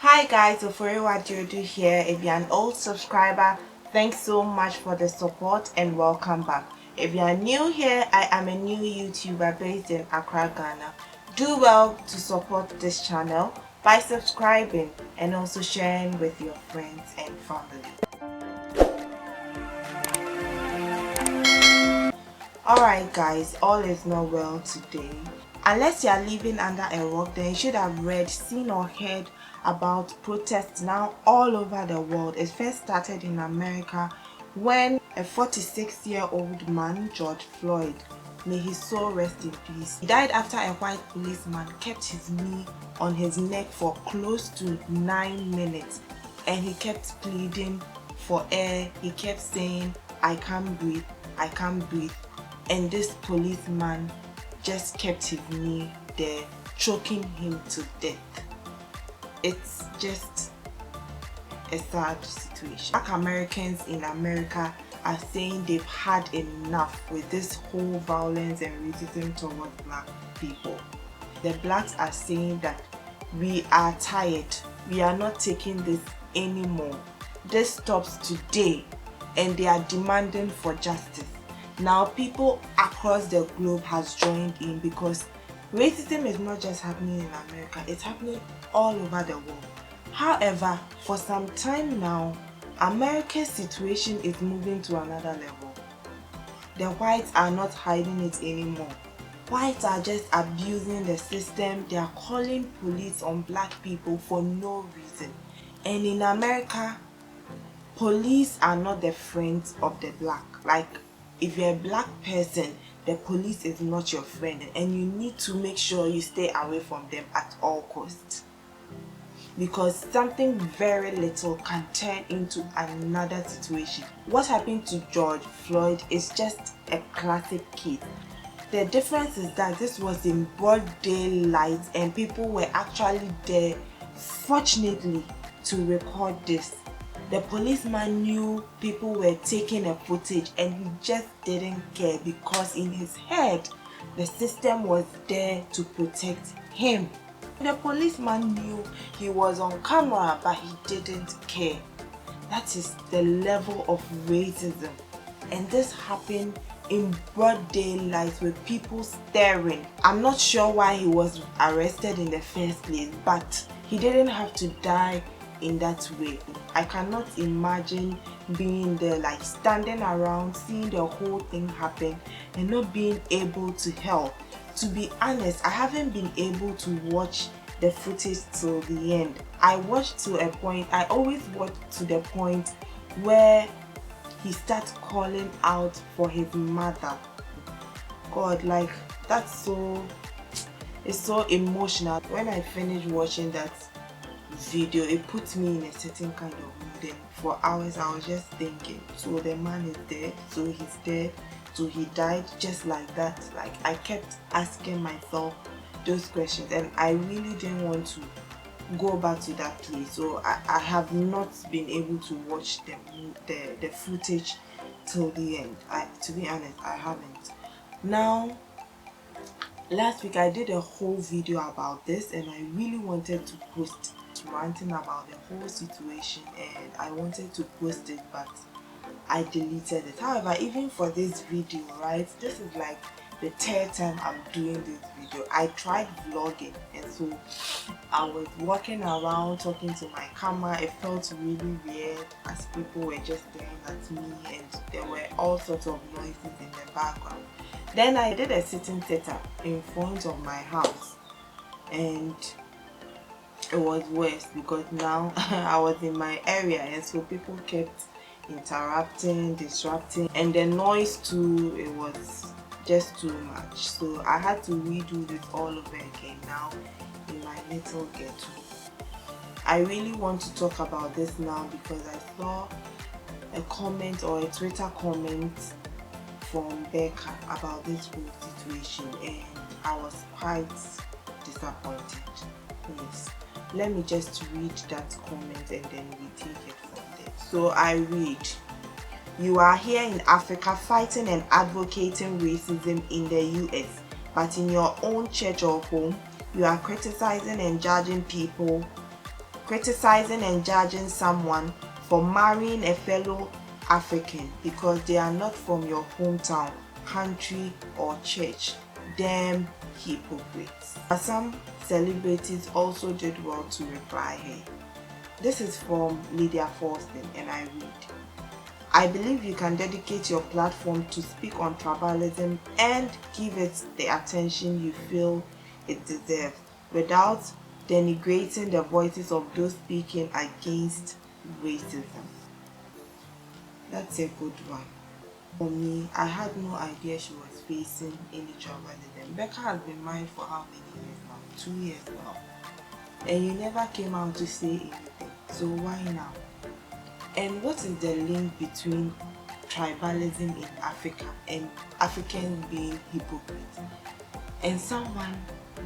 Hi guys, so for what you do here, if you're an old subscriber, thanks so much for the support and welcome back. If you are new here, I am a new YouTuber based in Accra, Ghana. Do well to support this channel by subscribing and also sharing with your friends and family. Alright guys, all is not well today. Unless you are living under a rock, then you should have read, seen or heard about protests now all over the world. It first started in America when a 46-year-old man, George Floyd, may his soul rest in peace, he died after a white policeman kept his knee on his neck for close to 9 minutes and he kept pleading for air. He kept saying, "I can't breathe, I can't breathe," and this policeman just kept his knee there, choking him to death. It's just a sad situation. Black Americans in America are saying they've had enough with this whole violence and racism towards black people. The blacks are saying that we are tired, we are not taking this anymore. This stops today, and they are demanding for justice. Now people across the globe has joined in because racism is not just happening in America, it's happening all over the world. However, for some time now, America's situation is moving to another level. The whites are not hiding it anymore. Whites are just abusing the system. They are calling police on black people for no reason. And in America, police are not the friends of the black. Like, if you're a black person, the police is not your friend and you need to make sure you stay away from them at all costs, because something very little can turn into another situation. What happened to George Floyd is just a classic case. The difference is that this was in broad daylight and people were actually there, fortunately, to record this. The policeman knew people were taking a footage and he just didn't care because in his head the system was there to protect him. The policeman knew he was on camera but he didn't care. That is the level of racism, and this happened in broad daylight with people staring. I'm not sure why he was arrested in the first place, but he didn't have to die in that way. I cannot imagine being there, like standing around seeing the whole thing happen and not being able to help. To be honest, I haven't been able to watch the footage till the end. I watched to a point, I always watch to the point where he starts calling out for his mother. God, like, that's it's so emotional. When I finished watching that video, it put me in a certain kind of mood, and for hours I was just thinking, so the man is dead, so he's dead, so he died just like that. Like, I kept asking myself those questions and I really didn't want to go back to that place, so I have not been able to watch the footage till the end. To be honest, I haven't. Now, last week I did a whole video about this and I really wanted to post ranting about the whole situation and I wanted to post it, but I deleted it. However, even for this video, right, this is like the third time I'm doing this video. I tried vlogging and so I was walking around talking to my camera. It felt really weird as people were just staring at me and there were all sorts of noises in the background. Then I did a sitting setup in front of my house and it was worse because now I was in my area and so people kept interrupting, disrupting, and the noise too, it was just too much. So I had to redo this all over again now in my little ghetto. I really want to talk about this now because I saw a comment or a Twitter comment from Becca about this whole situation and I was quite disappointed. Yes. Let me just read that comment and then we take it from there. So I read, "You are here in Africa fighting and advocating racism in the US, but in your own church or home, you are criticizing and judging people criticizing and judging someone for marrying a fellow African because they are not from your hometown, country or church. Damn hypocrites. But some celebrities also did well to reply here. This is from Lydia Forston, and I read, I believe you can dedicate your platform to speak on tribalism and give it the attention you feel it deserves without denigrating the voices of those speaking against racism. That's a good one. For me, I had no idea she was facing any tribalism. Becca has been married for how many years now? 2 years now. And you never came out to say anything. So why now? And what is the link between tribalism in Africa and Africans being hypocrites and someone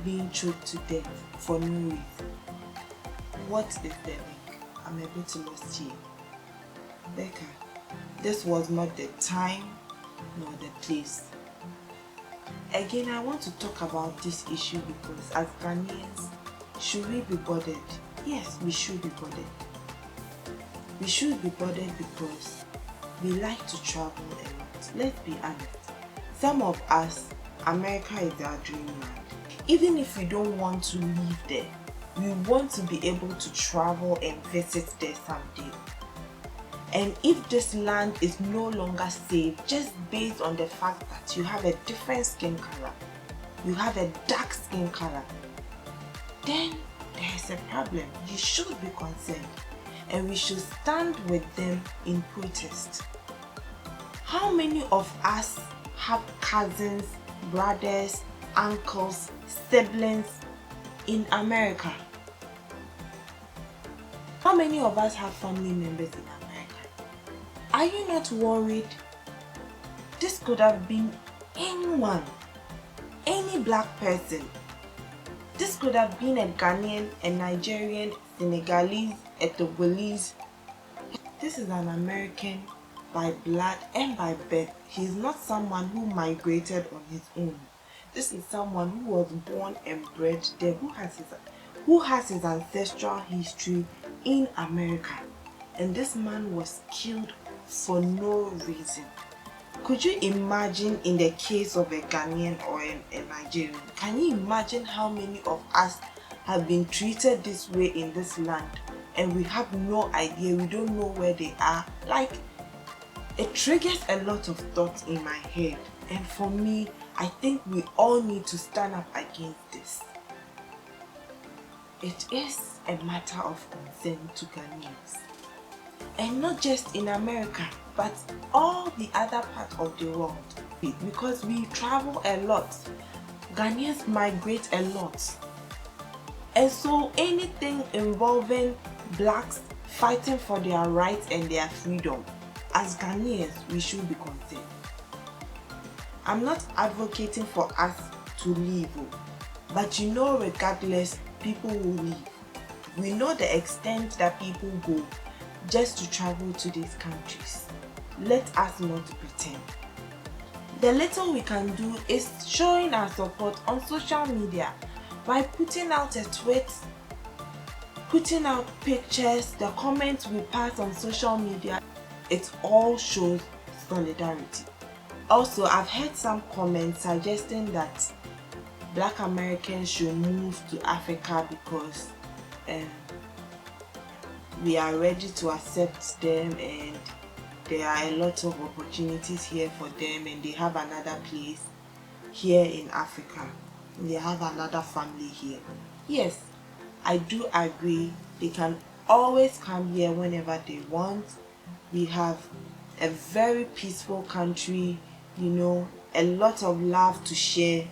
being choked to death for no reason? What is the link? I'm a bit lost here. Becca, this was not the time nor the place. Again, I want to talk about this issue because as Ghanaians, should we be bothered? Yes, we should be bothered. We should be bothered because we like to travel a lot. Let's be honest. Some of us, America is our dreamland. Even if we don't want to live there, we want to be able to travel and visit there someday. And if this land is no longer safe just based on the fact that you have a different skin color, you have a dark skin color, then there is a problem. You should be concerned. And we should stand with them in protest. How many of us have cousins, brothers, uncles, siblings in America? How many of us have family members in America? Are you not worried? This could have been anyone, any black person. This could have been a Ghanaian, a Nigerian, Senegalese, a Togolese. This is an American by blood and by birth. He is not someone who migrated on his own. This is someone who was born and bred there, who has his ancestral history in America. And this man was killed for no reason. Could you imagine in the case of a Ghanaian or a Nigerian? Can you imagine how many of us have been treated this way in this land and we have no idea, we don't know where they are? Like, it triggers a lot of thoughts in my head, and for me, I think we all need to stand up against this. It is a matter of concern to Ghanaians, and not just in America but all the other parts of the world, because we travel a lot. Ghanaians migrate a lot. And so anything involving blacks fighting for their rights and their freedom, as Ghanaians, we should be concerned. I'm not advocating for us to leave, but you know, regardless, people will leave. We know the extent that people go just to travel to these countries. Let us not pretend. The little we can do is showing our support on social media by putting out a tweet, putting out pictures, the comments we pass on social media. It all shows solidarity. Also, I've heard some comments suggesting that Black Americans should move to Africa because we are ready to accept them and there are a lot of opportunities here for them and they have another place here in Africa. They have another family here. Yes, I do agree. They can always come here whenever they want. We have a very peaceful country, you know, a lot of love to share.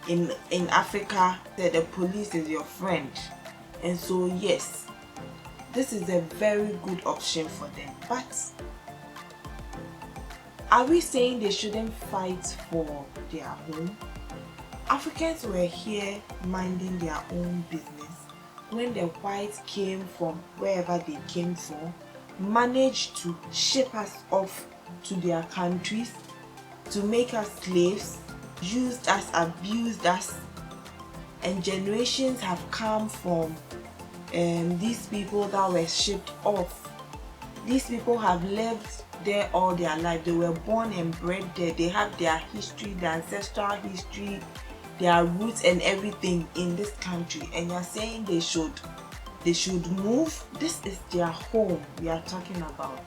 In Africa, the police is your friend. And so yes, this is a very good option for them. But are we saying they shouldn't fight for their home? Africans were here minding their own business when the whites came from wherever they came from, managed to ship us off to their countries, to make us slaves, used us, abused us, and generations have come from these people that were shipped off. These people have lived there all their life. They were born and bred there. They have their history, their ancestral history, their roots and everything in this country, and you're saying they should move? This is their home we are talking about.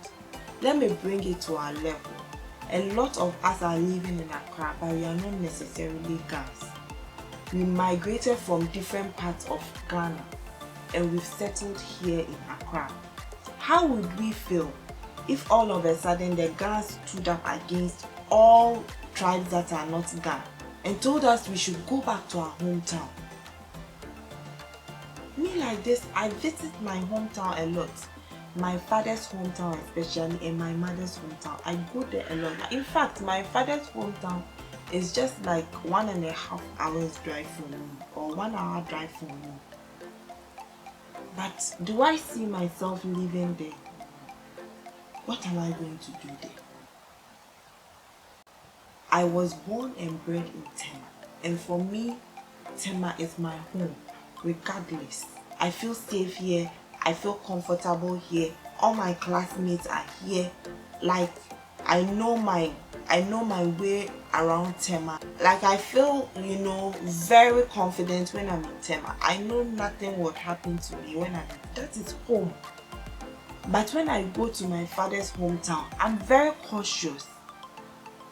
Let me bring it to our level. A lot of us are living in Accra, but we are not necessarily Ghanaians. We migrated from different parts of Ghana and we've settled here in Accra. How would we feel if all of a sudden the Ghanaians stood up against all tribes that are not Ghana and told us we should go back to our hometown? Me like this, I visit my hometown a lot. My father's hometown especially, and my mother's hometown. I go there a lot. In fact, my father's hometown is just like 1.5 hours drive from me, or 1 hour drive from me. But do I see myself living there? What am I going to do there? I was born and bred in Tema, and for me, Tema is my home, regardless. I feel safe here. I feel comfortable here. All my classmates are here. Like, I know my way around Tema. Like, I feel, very confident when I'm in Tema. I know nothing will happen to me when I'm in. That is home. But when I go to my father's hometown, I'm very cautious.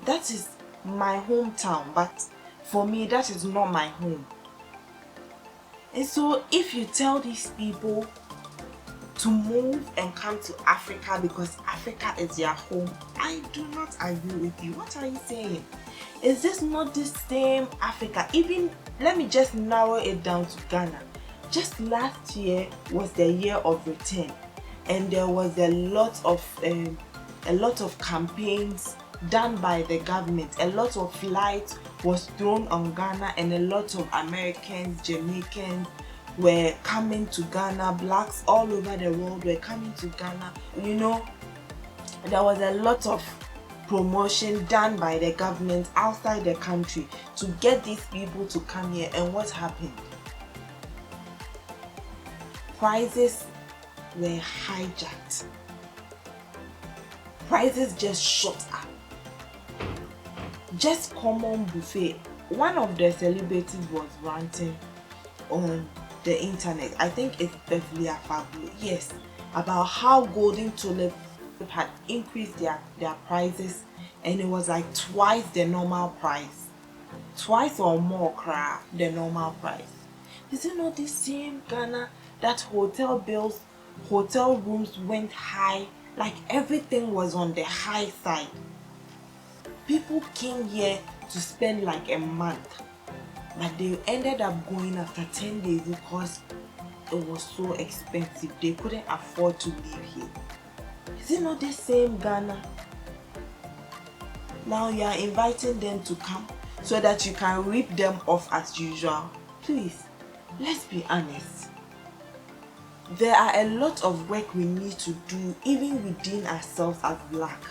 That is my hometown, but for me, that is not my home. And so if you tell these people to move and come to Africa because Africa is their home, I do not agree with you. What are you saying? Is this not the same Africa? Even, let me just narrow it down to Ghana. Just last year was the year of return, and there was a lot of campaigns done by the government. A lot of light was thrown on Ghana, and a lot of Americans, Jamaicans were coming to Ghana. Blacks all over the world were coming to Ghana. There was a lot of promotion done by the government outside the country to get these people to come here. And what happened? Prices were hijacked. Prices just shot up. Just common buffet. One of the celebrities was ranting on the internet. I think it's Beverly Afagbo. Yes, about how Golden Tulip had increased their prices, and it was like twice the normal price. Twice or more the normal price. Is it not the same Ghana that hotel bills, hotel rooms went high? Like everything was on the high side. People came here to spend like a month, but they ended up going after 10 days because it was so expensive. They couldn't afford to live here. Is it not the same Ghana? Now you are inviting them to come so that you can rip them off as usual. Please, let's be honest. There are a lot of work we need to do even within ourselves as black.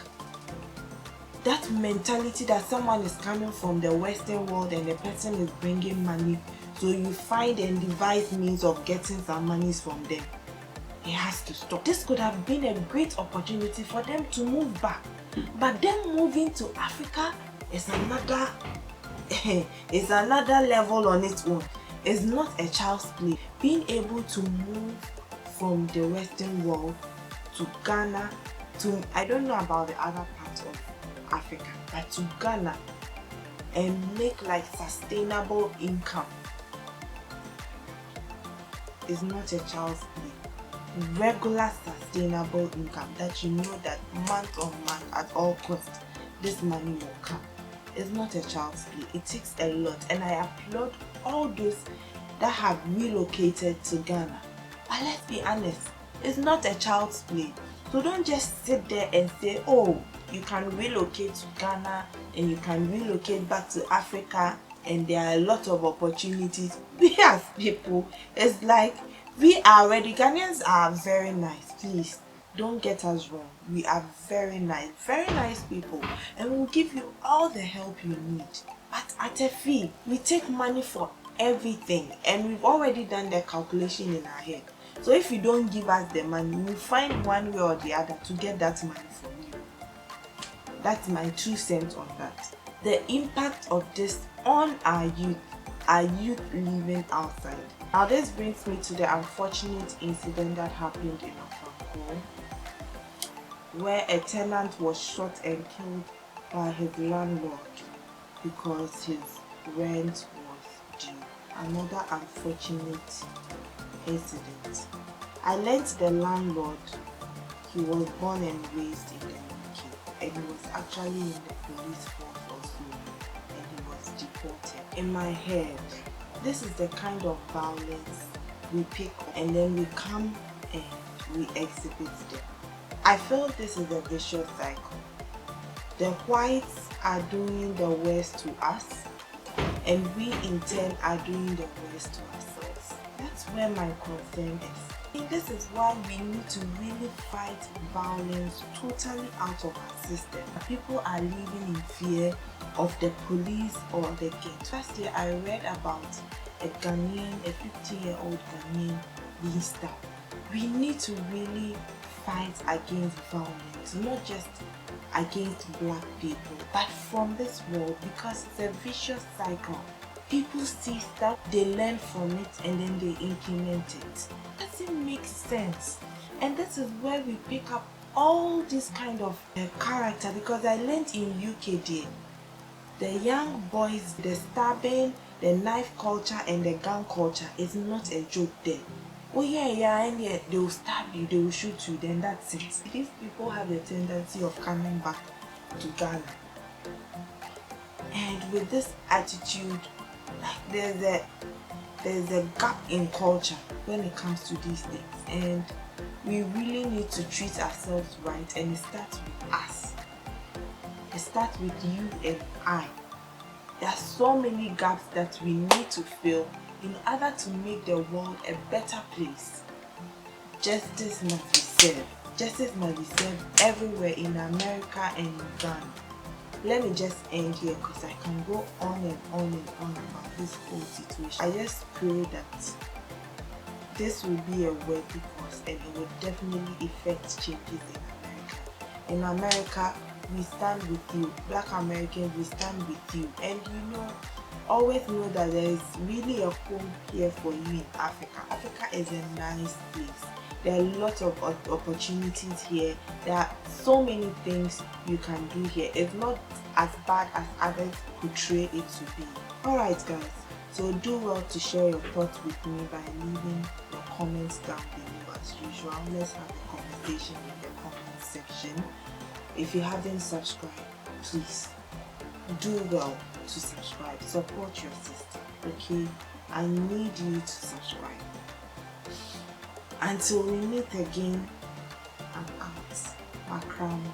That mentality that someone is coming from the Western world and the person is bringing money, so you find and devise means of getting some monies from them. It has to stop. This could have been a great opportunity for them to move back, but them moving to Africa is another level on its own. It's not a child's play. Being able to move from the Western world to Ghana, to, I don't know about the other parts of Africa, but to Ghana and make like sustainable income is not a child's play. Regular sustainable income that you know that month on month at all costs this money will come. It's not a child's play. It takes a lot, and I applaud all those that have relocated to Ghana. But let's be honest, it's not a child's play. So don't just sit there and say, oh, you can relocate to Ghana and you can relocate back to Africa and there are a lot of opportunities. We as people, it's like we are ready. Ghanaians are very nice. Please don't get us wrong. We are very nice people, and we'll give you all the help you need. But at a fee, we take money for everything, and we've already done the calculation in our head. So if you don't give us the money, we'll find one way or the other to get that money from you. That's my 2 cents on that. The impact of this on our youth living outside. Now this brings me to the unfortunate incident that happened in Afranco, where a tenant was shot and killed by his landlord because his rent was due. Another unfortunate incident. I learned the landlord, he was born and raised in the UK, and he was actually in the police force also, and he was deported. In my head, this is the kind of violence we pick up and then we come and we exhibit them. I feel this is a vicious cycle. The whites are doing the worst to us, and we in turn are doing the worst to ourselves. That's where my concern is. And this is why we need to really fight violence totally out of our system. People are living in fear of the police or the gate. Last year I read about a 50-year-old Ghanaian being stabbed. We need to really fight against violence, not just against black people, but from this world, because it's a vicious cycle. People see stuff, they learn from it, and then they implement it. Doesn't make sense. And this is where we pick up all this kind of character, because I learned in UK there, the young boys, the stabbing, the knife culture and the gun culture is not a joke there. Oh yeah, and yeah, they will stab you, they will shoot you, then that's it. These people have the tendency of coming back to Ghana. And with this attitude, like there's a gap in culture when it comes to these things. And we really need to treat ourselves right, and it starts with us. It starts with you and I. There are so many gaps that we need to fill in order to make the world a better place. Justice must be served. Justice must be served everywhere in America and in Ghana. Let me just end here because I can go on and on and on about this whole situation. I just pray that this will be a worthy cause and it will definitely effect changes in America. In America, we stand with you. Black Americans, we stand with you. And always know that there is really a home here for you in Africa. Africa is a nice place. There are lots of opportunities here. There are so many things you can do here. It's not as bad as others portray it to be. Alright guys, so do well to share your thoughts with me by leaving your comments down below as usual. Let's have a conversation in the comment section. If you haven't subscribed, please do well to subscribe. Support your sister, okay? I need you to subscribe. Until we meet again, I'm out. Macrama.